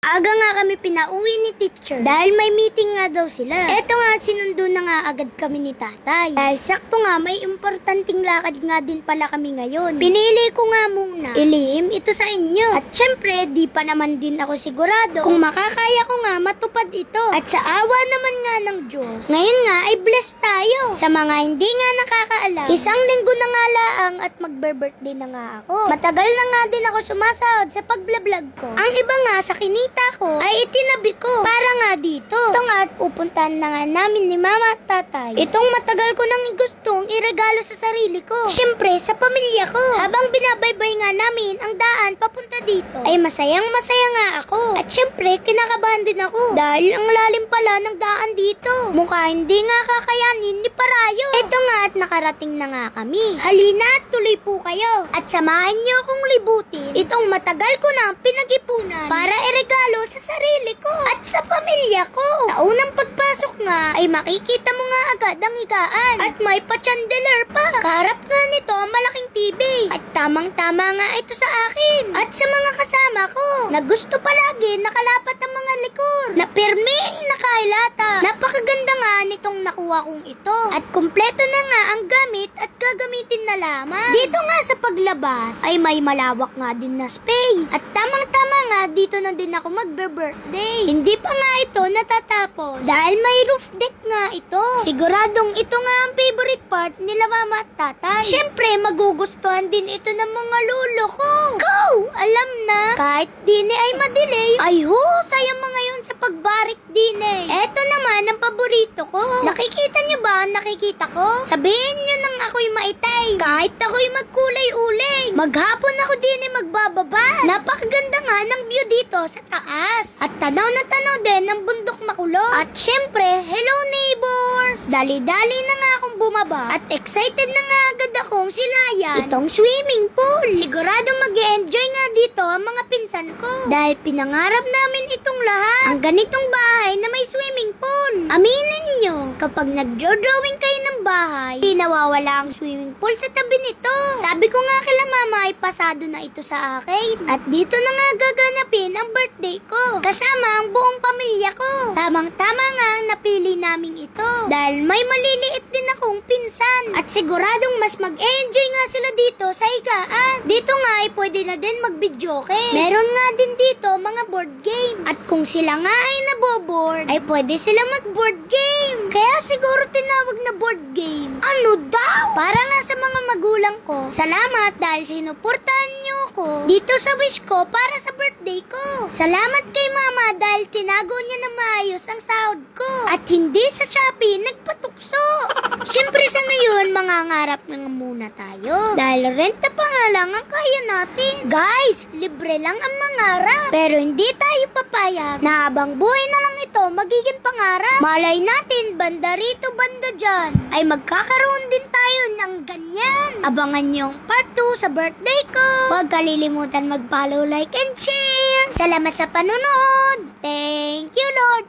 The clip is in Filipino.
Aga nga kami pinauwi ni teacher dahil may meeting nga daw sila. Eto nga, sinundo na nga agad kami ni tatay. Dahil sakto nga may importanteng lakad nga din pala kami ngayon. Pinili ko nga muna ilihim ito sa inyo. At syempre, di pa naman din ako sigurado kung makakaya ko nga matupad ito. At sa awa naman nga ng Diyos, ngayon nga ay blessed tayo. Sa mga hindi nga nakakaalam, isang linggo na nga laang at magbe-birthday na nga ako. Matagal na nga din ako sumasahod sa pagblablag ko. Ang iba nga sa kinita ko ay itinabi ko para nga dito. Ito nga at pupuntahan na nga namin ni mama at tatay. Itong matagal ko nang gustong iregalo sa sarili ko. Siyempre sa pamilya ko. Habang binabaybay nga namin ang daan papunta dito, ay masayang masaya nga ako. At siyempre kinakabahan din ako dahil ang lalim pala ng daan dito. Mukha hindi nga kakayanin ni Parayo. Ito nga at nakarating na nga kami. Halina at tuloy po kayo. At samahan niyo akong libutin itong matagal ko na pinag-ipunan para iregalo sa sarili ko at sa pamilya ko. Sa unang pagpasok nga ay makikita mo nga agad ang higaan at may pa-chandelier pa. Kaharap nga nito malaking TV at tamang-tama nga ito sa akin at sa mga kasama ko na gusto palagi nakalapat ang mga likod na pirming nakahilata. Napakaganda nga nitong nakuha kong ito at kumpleto na nga ang gamit at gagamitin na lamang. Dito nga sa paglabas ay may malawak nga din na space at tamang-tama nga dito na din ako magbe-birthday. Hindi pa nga ito natatapos dahil may roof deck nga ito. Siguradong ito nga ang favorite part nila mama at tatay. Siyempre magugustuhan din ito ng mga lolo ko. Go! Alam na, kahit dine ay madelay, ay husay ang mga yun sa pagbarik dine. Eto naman ang paborito ko. Nakikita nyo ba ang nakikita ko? Sabihin nyo nang ako'y maitay. Kahit ako'y magkulay-ulay, maghapon ako dine magbababa. Napakaganda nga ng view dito sa taas. At tanaw na tanaw din ng bundok makulot. At syempre, hello neighbors! Dali-dali na nga akong bumaba at excited na nga agad akong silayan itong swimming pool. Sigurado mag-e-enjoy nga dito ang mga pinsan ko dahil pinangarap namin itong lahat. Ang ganitong bahay na may swimming pool. Aminin nyo, kapag nag-drawing kayo ng bahay, di nawawala ang swimming pool sa tabi nito. Sabi ko nga kila mama ay pasado na ito sa akin. At dito na nga gaganapin ang birthday ko kasama ang buong pamilya ko. Tamang-tama nga ang napili namin ito dahil may maliliit din akong pinsan at siguradong mas mag-enjoy nga sila dito sa higaan. Dito nga ay pwede na din mag-videoke. Meron nga din dito mga board games. At kung sila nga ay naboboard, ay pwede sila mag-board game. Kaya siguro tinawag na board game. Ano daw? Para nga sa mga magulang ko, salamat dahil sinuportahan niyo ako dito sa wish ko para sa birthday ko. Salamat kay mama dahil tinago niya na maayos ang sahod ko at hindi sa Shopee nagpatukso. Siyempre sa ngayon, mangangarap na nga muna tayo dahil renta pa nga lang ang kaya natin. Guys, libre lang ang mangarap pero hindi tayo papayag na habang buhay na lang ito magiging pangarap. Malay natin, banda rito, banda dyan ay magkakaroon din tayo ng ganyan. Abangan niyo ang part 2 sa birthday ko. Huwag kalilimutan mag-follow, like, and share. Salamat sa panonood. Thank you, Lord.